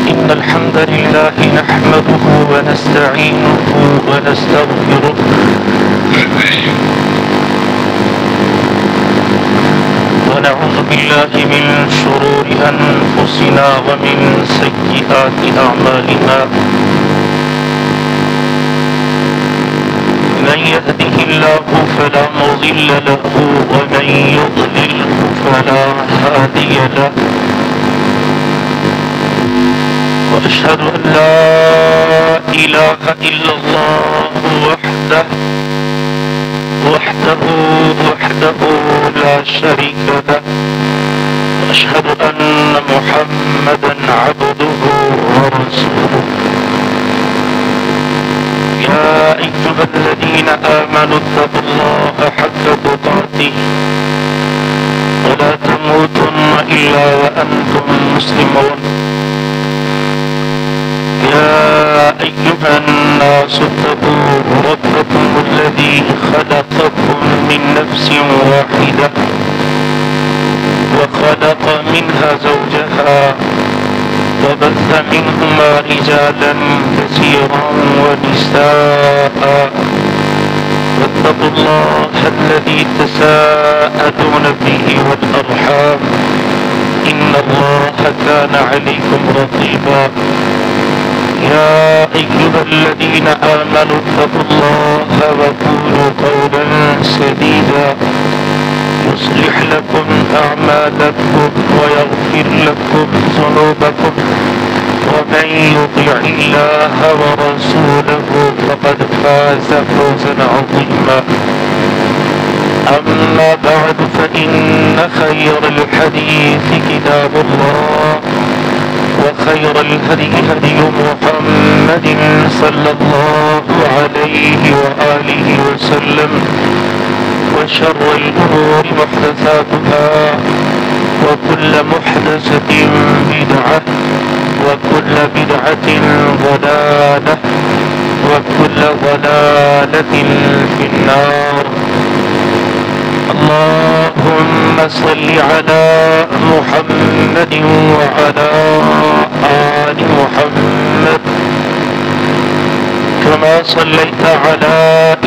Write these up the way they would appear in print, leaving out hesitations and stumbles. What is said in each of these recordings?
إن الحمد لله نحمده ونستعينه ونستغفره ونعوذ بالله من شرور أنفسنا ومن سيئات أعمالنا من يهده الله فلا مضل له ومن يضلله فلا هادي له وأشهد أن لا إله إلا الله وحده لا شريك له وأشهد أن محمدا عبده ورسوله يا أيها الذين آمنوا اتقوا الله حق تقاته ولا تموتن إلا وأنتم مسلمون يا أيها الناس اتقوا ربكم الذي خلقكم من نفس واحدة وخلق منها زوجها وبث منهما رجالا كثيرا ونساء واتقوا الله الذي تساءلون به والأرحام إن الله كان عليكم رقيبا يا أيها الذين آمنوا اتقوا الله وقولوا قولا سديدا يصلح لكم أعمالكم ويغفر لكم ذنوبكم ومن يطع الله ورسوله فقد فاز فوزا عظيما أما بعد فإن خير الحديث كتاب الله وخير الهدي هدي محمد صلى الله عليه وآله وسلم وشر الأمور محدثاتها وكل محدثة بدعة وكل بدعة ضلالة وكل ضلالة في النار اللهم صل على محمد وعلى آل محمد كما صليت على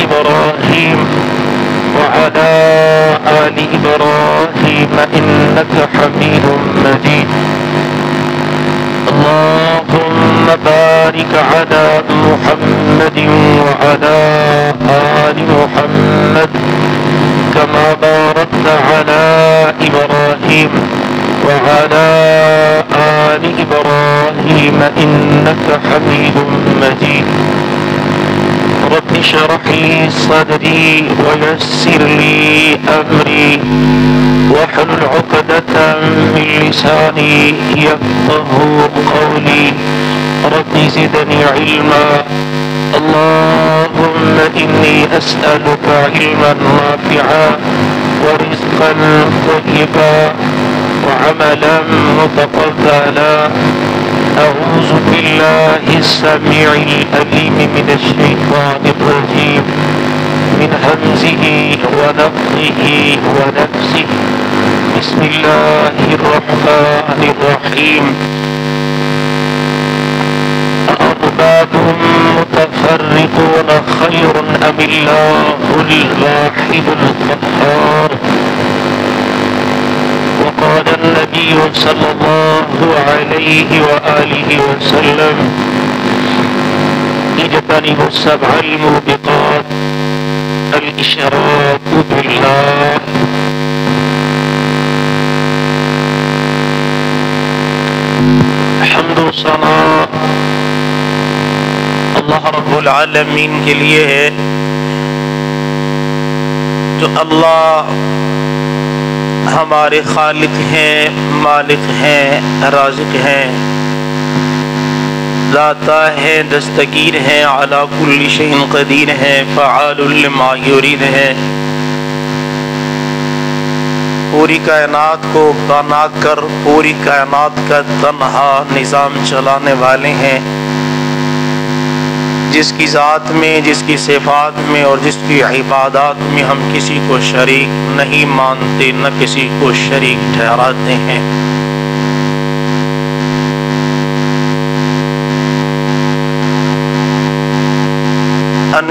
إبراهيم وعلى آل إبراهيم إنك حميد مجيد اللهم بارك على محمد وعلى آل محمد كما باركت على إبراهيم وعلى آل إبراهيم إنك حميد مجيد رب اشرح لي صدري ويسر لي أمري واحلل عقدة من لساني يفقه قولي رب زدني علما اللهم إني أسألك علما نافعا ورزقا طيبا وعملا متقبلا أعوذ بالله السميع العليم من الشيطان الرجيم من همزه ونفخه ونفسه بسم الله الرحمن الرحيم أأرباب متفرقون خير أم الله الواحد القهار وقال النبي صلى الله عليه وآله وسلم اجتنبوا السبع الموبقات الإشراك بالله حمد و ثنا اللہ رب العالمین کے لیے ہے جو اللہ ہمارے خالق ہیں، مالک ہیں، رازق ہیں، ذاتہ ہیں، دستگیر ہیں، علی کل شیء قدیر ہیں، فعال لما یرید ہیں، پوری کائنات کو بنا کر پوری کائنات کا تنہا نظام چلانے والے ہیں، جس کی ذات میں، جس کی صفات میں اور جس کی عبادات میں ہم کسی کو شریک نہیں مانتے، نہ کسی کو شریک ٹھہراتے ہیں۔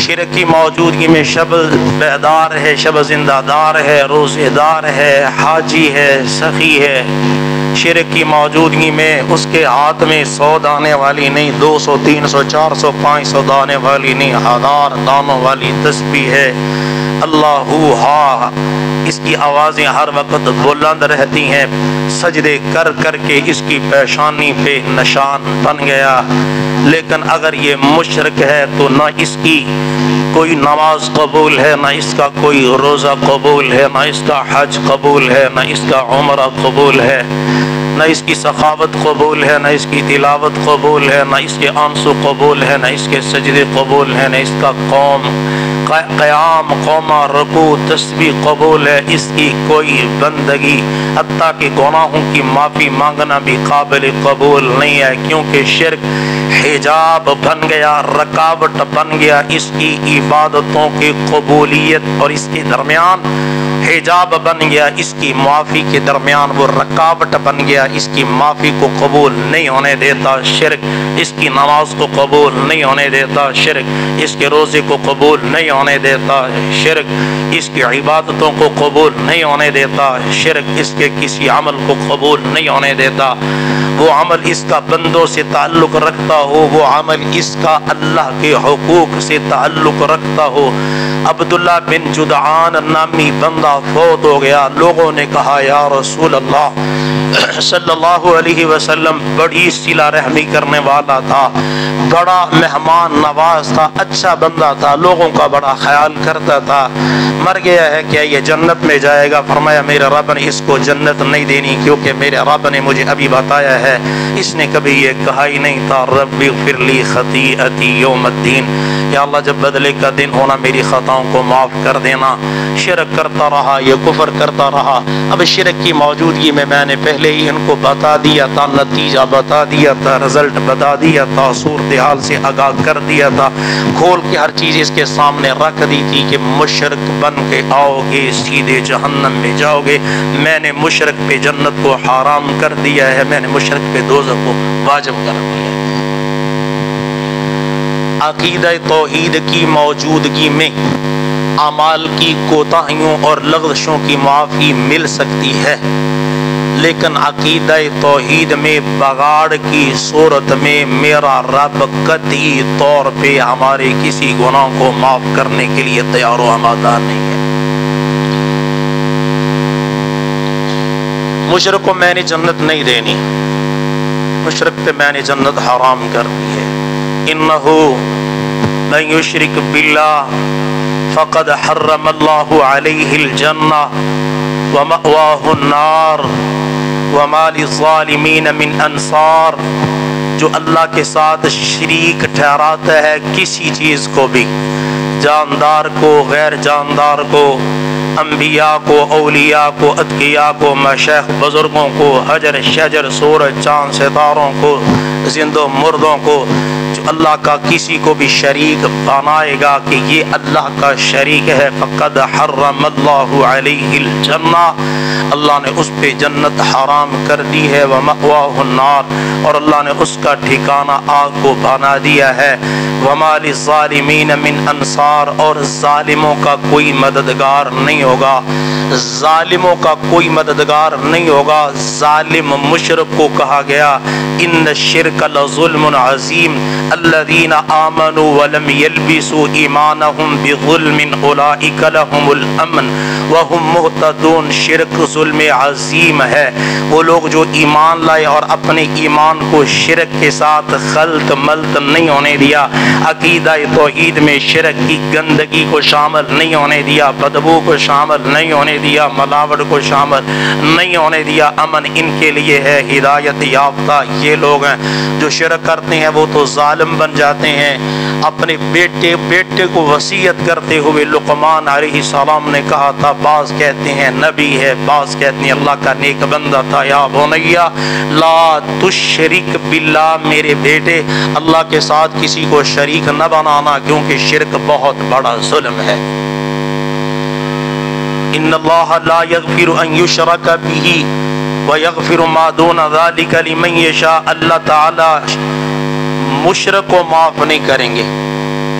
شرک کی موجودگی میں شب بیدار ہے، شب زندہ دار ہے، روزے دار ہے، حاجی ہے، سخی ہے۔ شرک کی موجودگی میں اس کے ہاتھ میں 100 دانے والی نہیں، 200 300 400 500 دانے والی نہیں، 1000 دانوں والی تسبیح ہے۔ اللہ ہا، اس کی آوازیں ہر وقت بلند رہتی ہیں، سجدے کر کر کے اس کی پیشانی پہ نشان بن گیا۔ لیکن اگر یہ مشرک ہے تو نہ اس کی کوئی نماز قبول ہے، نہ اس کا کوئی روزہ قبول ہے، نہ اس کا حج قبول ہے، نہ اس کا عمرہ قبول ہے، نہ اس کی سخاوت قبول ہے، نہ اس کی تلاوت قبول ہے، نہ اس کے آنسو قبول ہے، نہ اس کے سجدے قبول ہے، نہ اس کا قیام قومہ رکوع تسبیح قبول ہے۔ اس کی کوئی بندگی حتیٰ کہ گناہوں کی معافی مانگنا بھی قابل قبول نہیں ہے، کیونکہ شرک حجاب بن گیا، رکاوٹ بن گیا اس کی عبادتوں کی قبولیت، اور اس کے درمیان حجاب بن گیا، اس کی معافی کے درمیان وہ رکاوٹ بن گیا، اس کی معافی کو قبول نہیں ہونے دیتا شرک، اس کی نماز کو قبول نہیں ہونے دیتا شرک، اس کے روزے کو قبول نہیں ہونے دیتا شرک، اس کی عبادتوں کو قبول نہیں ہونے دیتا شرک، اس کے کسی عمل کو قبول نہیں ہونے دیتا۔ وہ عمل اس کا بندوں سے تعلق رکھتا ہو، وہ عمل اس کا اللہ کے حقوق سے تعلق رکھتا ہو۔ عبداللہ بن جدعان نامی بندہ فوت ہو گیا، لوگوں نے کہا یا رسول اللہ صلی اللہ علیہ وسلم، بڑی صلہ رحمی کرنے والا تھا، بڑا مہمان نواز تھا، اچھا بندہ تھا، لوگوں کا بڑا خیال کرتا تھا، مر گیا ہے، کیا یہ جنت میں جائے گا؟ فرمایا میرے رب نے اس کو جنت نہیں دینی، کیونکہ میرے رب نے مجھے ابھی بتایا ہے، اس نے کبھی یہ کہا ہی نہیں تھا رب اغفر لی خطیئتی یوم الدین، یا اللہ جب بدلے کا دن ہونا میری خطاؤں کو معاف کر دینا۔ شرک کرتا رہا، یہ کفر کرتا رہا۔ اب شرک کی موجودگی میں میں نے پہلے ہی ان کو بتا دیا تھا، نتیجہ بتا دیا تھا، رزلٹ بتا دیا تھا، صورتحال سے آگاہ کر دیا تھا، کھول کے ہر چیز اس کے سامنے رکھ دی تھی کہ مشرک بن کے آؤ گے سیدھے جہنم میں جاؤ گے۔ میں نے مشرک پہ جنت کو حرام کر دیا ہے، میں نے مشرک پہ دوزخ کو واجب کر دیا ہے۔ عقیدہ توحید کی موجودگی میں اعمال کی کوتاہیوں اور لغزشوں کی معافی مل سکتی ہے، لیکن عقیدہ توحید میں بگاڑ کی صورت میں میرا رب قطعی طور پہ ہمارے کسی گناہ کو معاف کرنے کے لیے تیار و آمادہ نہیں ہے۔ مشرک کو میں نے جنت نہیں دینی، مشرک پہ میں نے جنت حرام کر دی ہے۔ انہو من یشرک باللہ فقد حرم اللہ علیہ الجنہ ومأواہ النار وما للظالمین من انصار۔ جو اللہ کے ساتھ شریک ٹھہراتا ہے کسی چیز کو بھی، جاندار کو، غیر جاندار کو، انبیاء کو، اولیاء کو، اتقیاء کو، مشائخ بزرگوں کو، حجر شجر سورج چاند ستاروں کو، زندوں مردوں کو، جو اللہ کا کسی کو بھی شریک بنائے گا کہ یہ اللہ کا شریک ہے، فقد حرم اللہ علیہ الجنہ، اللہ نے اس پہ جنت حرام کر دی ہے، ومأواہ النار، اور اللہ نے اس کا ٹھکانہ آگ کو بنا دیا ہے، وما للظالمین من انصار، اور ظالموں کا کوئی مددگار نہیں ہوگا، ظالموں کا کوئی مددگار نہیں ہوگا۔ ظالم مشرک کو کہا گیا ان الشرک لظلم عظیم الذین آمنوا ولم يلبسوا ایمانہم بظلم اولئک لہم الامن وہم مہتدون۔ شرک ظلم عظیم ہے، وہ لوگ جو ایمان لائے اور اپنے ایمان کو شرک کے ساتھ خلط ملط نہیں ہونے دیا، عقیدہ توحید میں شرک کی گندگی کو شامل نہیں ہونے دیا، بدبو کو شامل نہیں ہونے دیا، ملاوٹ کو شامل نہیں ہونے دیا، امن ان کے لیے ہے، ہدایت یافتہ یہ لوگ ہیں۔ جو شرک کرتے ہیں وہ تو ظالم بن جاتے ہیں۔ اپنے بیٹے کو وصیت کرتے ہوئے لقمان علیہ السلام نے کہا تھا، بعض کہتے ہیں نبی ہے، بعض کہتے ہیں اللہ کا نیک بندہ تھا، یا بنیا لا تشرک باللہ، میرے بیٹے اللہ کے ساتھ کسی کو شریک نہ بنانا، کیونکہ شرک بہت بڑا ظلم ہے۔ ان اللہ لا یغفر ان یشرک بہ ویغفر ما دون ذلک لمن یشاء، اللہ تعالی مشرک کو معاف نہیں کریں گے،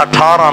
18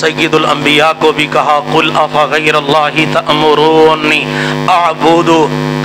سید الانبیاء کو بھی کہا قل افغیر اللہ تأمرونی اعبد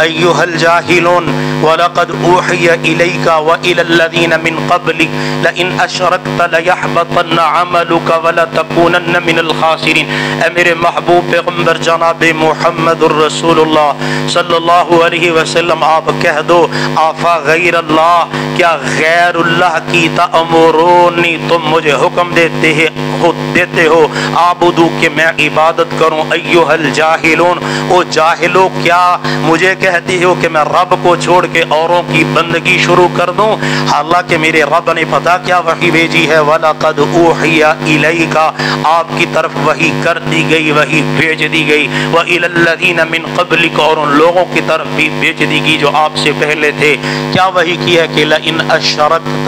ایھا الجاہلون وَلَقَدْ أُوحِيَ إِلَيْكَ وَإِلَى الَّذِينَ مِنْ قَبْلِكَ لَئِنْ أَشْرَكْتَ لَيَحْبَطَنَّ عَمَلُكَ وَلَتَكُونَنَّ مِنَ الْخَاسِرِينَ۔ اے میرے محبوب پیغمبر جناب محمد الرسول اللہ صلی اللہ علیہ وسلم، آپ کہہ دو آفا غیر اللہ، کیا غیر اللہ کی تأمرونی تم مجھے حکم دیتے ہو آبدو کہ میں عبادت کروں، ایھا الجاہلون او جاہلو کیا مجھے کہتے ہو کہ میں رب کو چھوڑ کہ اوروں کی بندگی شروع کر دوں، حالانکہ میرے رب نے پتا کیا وحی بھیجی ہے، وَلَقَدْ أُوحِيَ إِلَيْكَ آپ کی طرف وحی کر دی گئی، وحی بھیج دی گئی، وَإِلَى الَّذِينَ مِنْ قَبْلِكَ اور ان لوگوں کی طرف بھی بھیج دی گئی جو آپ سے پہلے تھے۔ کیا وحی کی ہے کہ لَإِنْ أَشْرَكْتَ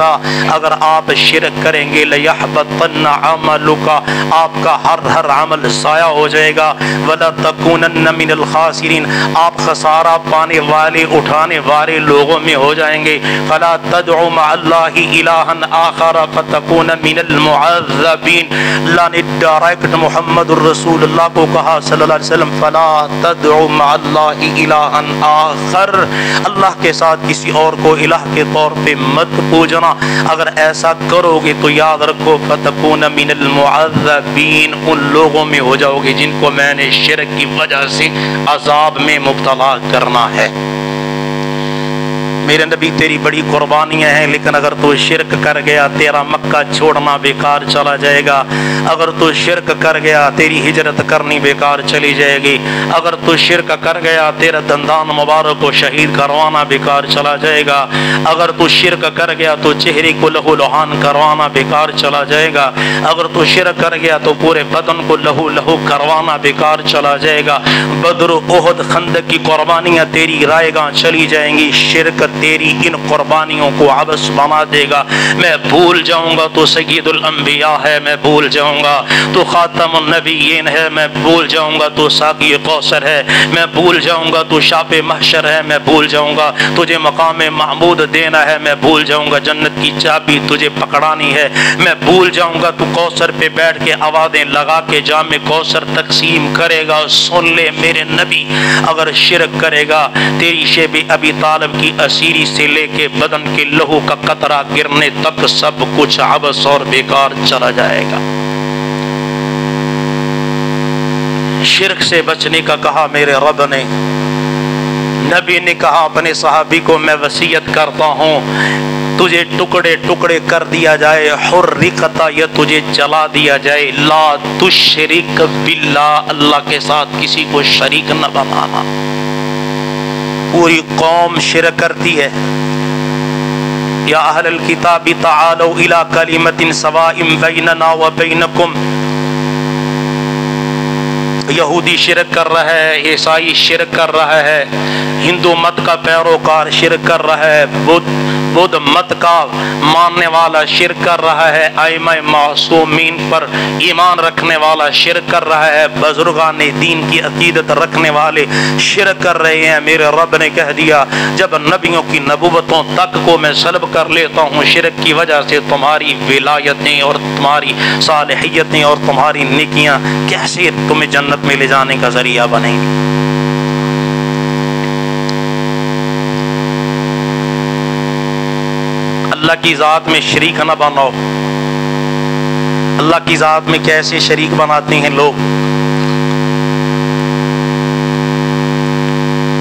اگر آپ شرک کریں گے، لَيَحْبَطَنَّ عَمَلُكَ آپ کا ہر عمل ضائع ہو جائے گا، وَلَتَكُونَنَّ مِنَ الْخَاسِرِينَ آپ خسارہ پانے والے اٹھانے والے لوگوں میں ہو جائیں گے۔ فلا تدعو مع اللہ الہا آخر فتکون من المعذبین۔ اللہ نے ڈائریکٹ محمد الرسول اللہ کو کہا صلی اللہ علیہ وسلم فلا تدعو مع اللہ الہا آخر، اللہ کے ساتھ کسی اور کو الہ کے طور پہ مت پوجنا، اگر ایسا کرو گے تو یاد رکھو فتکون من المعذبین ان لوگوں میں ہو جاؤ گے جن کو میں نے شرک کی وجہ سے عذاب میں مبتلا کرنا ہے۔ میرے نبی تیری بڑی قربانیاں ہیں، لیکن اگر تو شرک کر گیا تیرا مکہ چھوڑنا بیکار چلا جائے گا، اگر تو شرک کر گیا تیری ہجرت کرنی بیکار چلی جائے گی، اگر تو شرک کر گیا تیرا دندان مبارک کو شہید کروانا بیکار چلا جائے گا، اگر تو شرک کر گیا تو چہرے کو لہو لہان کروانا بیکار چلا جائے گا، اگر تو شرک کر گیا تو پورے بدن کو لہو لہو کروانا بیکار چلا جائے گا۔ بدر احد خندق کی قربانیاں تیری رائے گاں چلی جائیں گی، شرک تیری ان قربانیوں کو عبث بنا دے گا۔ میں بھول جاؤں گا تو سید الانبیاء ہے، میں بھول جاؤں گا تو خاتم النبیین ہے، میں بھول جاؤں گا تو ساقی کوثر ہے، میں بھول جاؤں گا تو شاپ محشر ہے، میں بھول جاؤں گا تجھے مقام محمود دینا ہے، میں بھول جاؤں گا جنت کی چابی تجھے پکڑانی ہے، میں بھول جاؤں گا تو کوثر پہ بیٹھ کے آوازیں لگا کے جام کوثر تقسیم کرے گا۔ سن لے میرے نبی، اگر شرک کرے گا تیری شیب ابی طالب کی اسیری سے لے کے بدن کے لہو کا قطرہ گرنے تک سب کچھ عبث اور بیکار چلا جائے گا۔ شرک سے بچنے کا کہا میرے رب نے، نبی نے کہا اپنے صحابی کو میں وصیت کرتا ہوں تجھے ٹکڑے ٹکڑے کر دیا جائے، حرقت یا تجھے جلا دیا جائے، لا تشرک باللہ اللہ کے ساتھ کسی کو شریک نہ بنانا۔ پوری قوم شرک کرتی ہے۔ یا اہل الکتاب تعالوا الی کلمۃ سواء بیننا وبینکم، یہودی شرک کر رہا ہے، عیسائی شرک کر رہا ہے، ہندو مت کا پیروکار شرک کر رہا ہے، بدھ مت کا ماننے والا شرک کر رہا ہے، ائمہ معصومین پر ایمان رکھنے والا شرک کر رہا ہے، بزرگان دین کی عقیدت رکھنے والے شرک کر رہے ہیں۔ میرے رب نے کہہ دیا جب نبیوں کی نبوتوں تک کو میں سلب کر لیتا ہوں شرک کی وجہ سے، تمہاری ولایتیں اور تمہاری صالحیتیں اور تمہاری نیکیاں کیسے تمہیں جنت میں لے جانے کا ذریعہ بنیں گی۔ اللہ کی ذات میں شریک نہ بناؤ۔ اللہ کی ذات میں کیسے شریک بناتے ہیں لوگ؟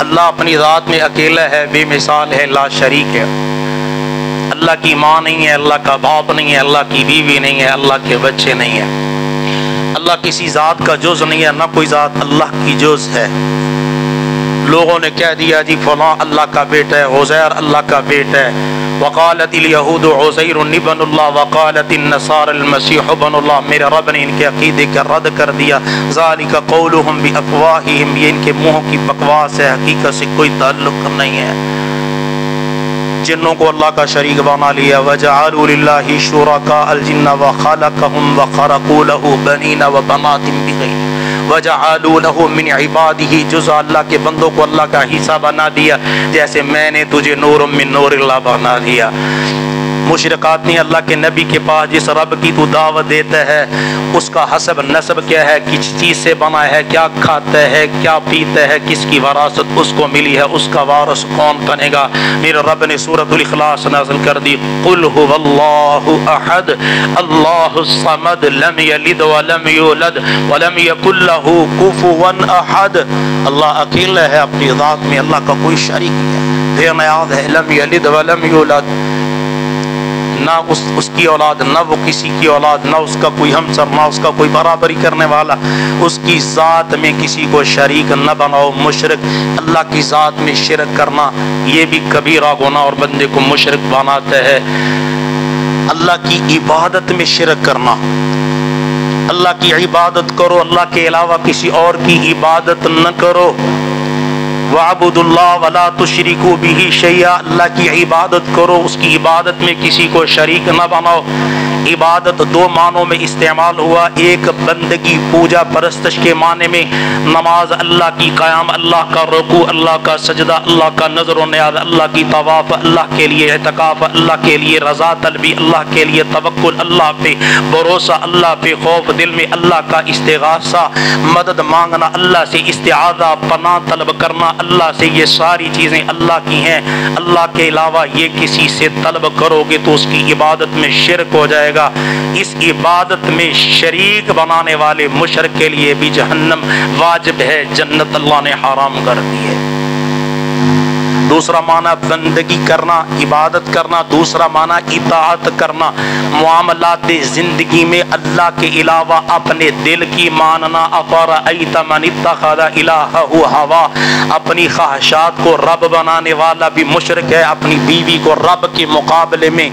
اللہ اپنی ذات میں اکیلا ہے، بے مثال ہے، لا شریک ہے۔ اللہ کی ماں نہیں ہے، اللہ کا باپ نہیں ہے، اللہ کی بیوی نہیں ہے، اللہ کے بچے نہیں ہیں۔ اللہ کسی ذات کا جز نہیں ہے، نہ کوئی ذات اللہ کی جز ہے۔ لوگوں نے کہہ دیا جی فلاں اللہ کا بیٹا ہے، عزیر اللہ کا بیٹا ہے، وقالت الیہود عزیر ابن اللہ وقالت النصارى المسیح ابن اللہ۔ میرے رب نے ان کے عقیدے کا رد کر دیا، ذالک قولہم بافواہہم، یہ ان کے منہوں کی بکواس ہے، حقیقت سے کوئی تعلق نہیں ہے۔ جنوں کو اللہ کا شریک بنا لیا، وجعلوا للہ شرکاء الجن وخلقهم وخرقوا له بنین وبنات بغیر وجعلوا له من عباده جزء، اللہ کے بندوں کو اللہ کا حصہ بنا دیا، جیسے میں نے تجھے نور من نور اللہ بنا دیا۔ مشرک آتے ہیں اللہ کے نبی کے پاس، جس رب کی تو دعوت دیتا ہے اس کا حسب نسب کیا ہے، کس چیز سے بنا ہے، کیا کھاتا ہے، کیا پیتا ہے، کس کی وراثت اس کو ملی ہے، اس کا وارث کون بنے گا۔ میرے رب نے سورۃ الاخلاص نازل کر دی، قل هو اللہ احد اللہ الصمد لم یلد ولم یولد ولم یکن له کفوا احد۔ اللہ اکیلا ہے اپنی ذات میں، اللہ کا کوئی شریک نہیں ہے۔ پھر نیاز ہے لم یلد ولم یولد، نہ اس کی اولاد، نہ وہ کسی کی اولاد، نہ اس کا کوئی ہمسر، نہ اس کا کوئی برابری کرنے والا۔ اس کی ذات میں کسی کو شریک نہ بناؤ۔ مشرک اللہ کی ذات میں شرک کرنا یہ بھی کبیرہ گناہ اور بندے کو مشرک بناتا ہے۔ اللہ کی عبادت میں شرک کرنا، اللہ کی عبادت کرو، اللہ کے علاوہ کسی اور کی عبادت نہ کرو۔ وَاعْبُدُوا اللَّهَ وَلَا تُشْرِكُوا بِهِ شَيْئًا، اللہ کی عبادت کرو، اس کی عبادت میں کسی کو شریک نہ بناؤ۔ عبادت دو معنوں میں استعمال ہوا، ایک بندگی پوجا پرستش کے معنی میں، نماز اللہ کی، قیام اللہ کا، رکوع اللہ کا، سجدہ اللہ کا، نظر و نیاز اللہ کی، طواف اللہ کے لیے، اعتکاف اللہ کے لیے، رضا طلبی اللہ کے لیے، توکل اللہ پہ، بھروسہ اللہ پہ، خوف دل میں اللہ کا، استغاثہ مدد مانگنا اللہ سے، استعاذہ پناہ طلب کرنا اللہ سے، یہ ساری چیزیں اللہ کی ہیں۔ اللہ کے علاوہ یہ کسی سے طلب کرو گے تو اس کی عبادت میں شرک ہو جائے گا۔ اس عبادت میں شریک بنانے والے مشرک کے لیے بھی جہنم واجب ہے، جنت اللہ نے حرام کر دی ہے۔ دوسرا معنی بندگی کرنا، عبادت کرنا، دوسرا معنی اطاعت کرنا، معاملات زندگی میں اللہ کے علاوہ اپنے دل کی ماننا۔ افرأیت من اتخذ الہہ ہوا، اپنی خواہشات کو رب بنانے والا بھی مشرک ہے، اپنی بیوی کو رب کے مقابلے میں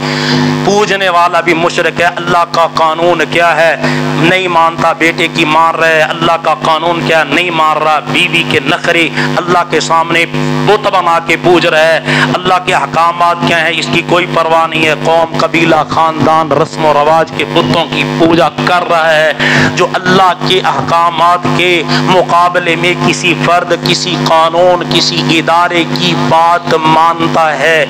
پوجنے والا بھی مشرک ہے۔ اللہ کا قانون کیا ہے نہیں مانتا، بیٹے کی مان رہے، اللہ کا قانون کیا نہیں مان رہا، بیوی کے نخرے اللہ کے سامنے بت بنا کے پوج رہا ہے، اللہ کے احکامات کیا ہیں اس کی کوئی پرواہ نہیں ہے، قوم قبیلہ خاندان رسم و رواج کے بتوں کی پوجا کر رہا ہے۔ جو اللہ کے احکامات کے مقابلے میں کسی فرد، کسی قانون، کسی ادارے کی بات مانتا ہے،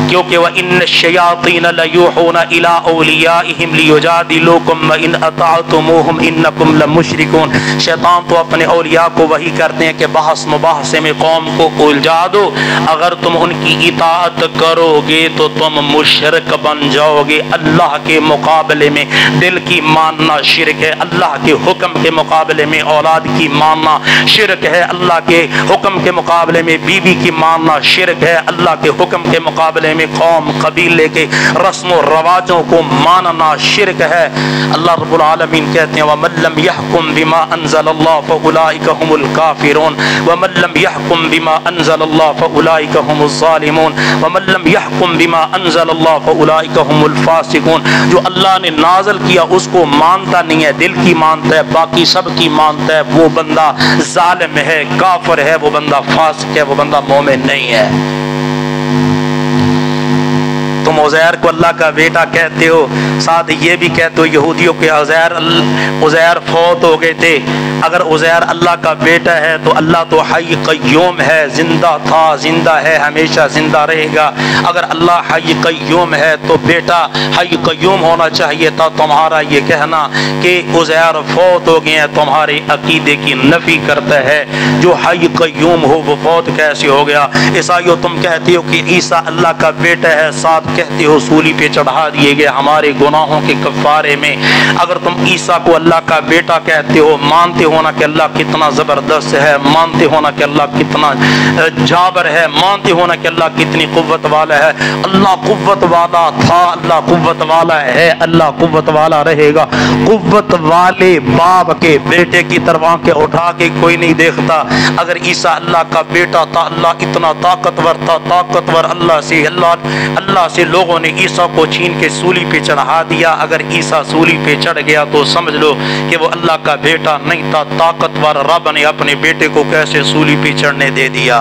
کیونکہ وَإِنَّ الشَّيَاطِينَ لَيُوحُونَ إِلَىٰ أَوْلِيَائِهِمْ لِيُجَادِلُوكُمْ وَإِنْ أَطَعْتُمُوهُمْ إِنَّكُمْ لَمُشْرِكُونَ۔ شیطان تو اپنے اولیاء کو وحی کرتے ہیں کہ بحث مباحثے میں قوم کو الجھا دو، اگر تم ان کی اطاعت کرو گے تو تم مشرک بن جاؤ گے۔ اللہ کے مقابلے میں دل کی ماننا شرک ہے، اللہ کے حکم کے مقابلے میں اولاد کی ماننا شرک ہے، اللہ کے حکم کے مقابلے میں بیوی کی ماننا شرک ہے، اللہ کے حکم کے مقابلے میں قوم قبیلے کے رسم و رواجوں کو ماننا شرک ہے۔ اللہ رب العالمین کہتے ہیں وَمَن لَّمْ يَحْكُم بِمَا أَنزَلَ اللَّهُ فَأُولَٰئِكَ هُمُ الْكَافِرُونَ وَمَن لَّمْ يَحْكُم بِمَا أَنزَلَ اللَّهُ فَأُولَٰئِكَ هُمُ الظَّالِمُونَ وَمَن لَّمْ يَحْكُم بِمَا أَنزَلَ اللَّهُ فَأُولَٰئِكَ هُمُ الْفَاسِقُونَ۔ جو اللہ نے نازل کیا اس کو مانتا نہیں ہے، دل کی مانتا ہے، باقی سب کی مانتا ہے، وہ بندہ ظالم ہے، کافر ہے، وہ بندہ فاسق ہے، وہ بندہ مومن نہیں ہے۔ تم عزیر کو اللہ کا بیٹا کہتے ہو، ساتھ یہ بھی کہتے ہو یہودیوں کے عزیر فوت ہو گئے تھے۔ اگر عزیر اللہ کا بیٹا ہے تو اللہ تو حی قیوم ہے، زندہ تھا، زندہ ہے، ہمیشہ زندہ رہے گا۔ اگر اللہ حی قیوم ہے تو بیٹا حی قیوم ہونا چاہیے تھا۔ تمہارا یہ کہنا کہ عزیر فوت ہو گئے ہیں تمہارے عقیدے کی نفی کرتا ہے۔ جو حی قیوم ہو وہ فوت کیسے ہو گیا؟ عیسائیوں تم کہتے ہو کہ عیسیٰ اللہ کا بیٹا ہے، ساتھ کہتے ہو سولی پہ چڑھا دیے گئے ہمارے گناہوں کے کفارے میں۔ اگر تم عیسیٰ کو اللہ کا بیٹا کہتے ہو، مانتے ہونا کہ اللہ کتنا زبردست ہے، مانتے ہونا کہ اللہ کتنا جابر ہے، مانتے ہونا کہ اللہ کتنی قوت والا ہے۔ اللہ قوت والا تھا، اللہ قوت والا ہے، اللہ قوت والا رہے گا۔ قوت والے باپ کے بیٹے کی طرف آنکھیں اٹھا کے کوئی نہیں دیکھتا۔ اگر عیسیٰ اللہ کا بیٹا تھا، اللہ اتنا طاقتور تھا، طاقتور اللہ سے لوگوں نے عیسیٰ کو چھین کے سولی پہ چڑھا دیا۔ اگر عیسیٰ سولی پہ چڑھ گیا تو سمجھ لو کہ وہ اللہ کا بیٹا نہیں تھا۔ طاقتور رب نے اپنے بیٹے کو کیسے سولی پہ چڑھنے دے دیا؟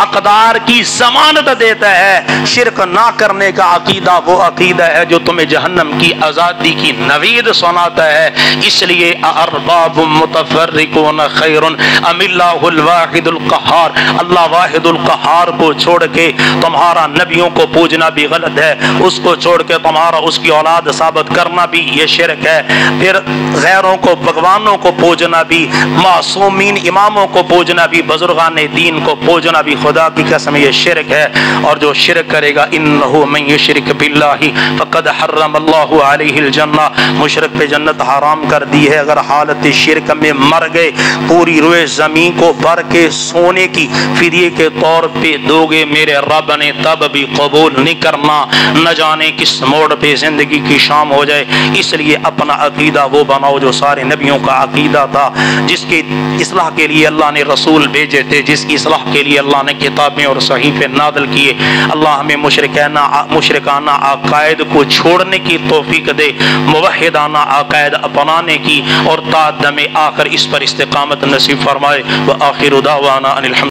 اقدار کی ضمانت دیتا ہے۔ شرک نہ کرنے کا عقیدہ وہ عقیدہ ہے جو تمہیں جہنم کی آزادی کی نوید سناتا ہے۔ اس لیے ارباب متفرقون خیر ام اللہ الواحد القہار، اللہ واحد القہار کو چھوڑ کے تمہارا نبیوں کو پوجنا بھی غلط ہے، اس کو چھوڑ کے تمہارا اس کی اولاد ثابت کرنا بھی یہ شرک ہے، پھر غیروں کو بھگوانوں کو پوجنا بھی، معصومین اماموں کو پوجنا بھی، بزرگان دین کو پوجنا بھی خدا کی قسم یہ شرک ہے۔ اور جو شرک کرے گا انہ من یشرک باللہ فقد حرم اللہ علیہ الجنہ، مشرک پہ جنت حرام کر دی ہے۔ اگر حالت شرک میں مر گئے پوری روئے زمین کو بھر کے سونے کی فدیے کے طور پہ دو گے، میرے رب نے تب بھی قبول نہیں کرنا، نہ جانے کس موڑ پہ زندگی کی شام ہو جائے۔ اس لیے اپنا عقیدہ وہ بناؤ جو سارے نبیوں کا عقیدہ تھا، جس کی اصلاح کے لیے اللہ نے رسول بھیجے تھے، جس کی اصلاح کے لیے اللہ نے کتابیں اور صحیفے نازل کیے۔ اللہ ہمیں مشرکانہ عقائد کو چھوڑنے کی توفیق دے، موحدانہ عقائد اپنانے کی، اور تا دم آخر اس پر استقامت نصیب فرمائے۔ وآخر دعوانا ان الحمد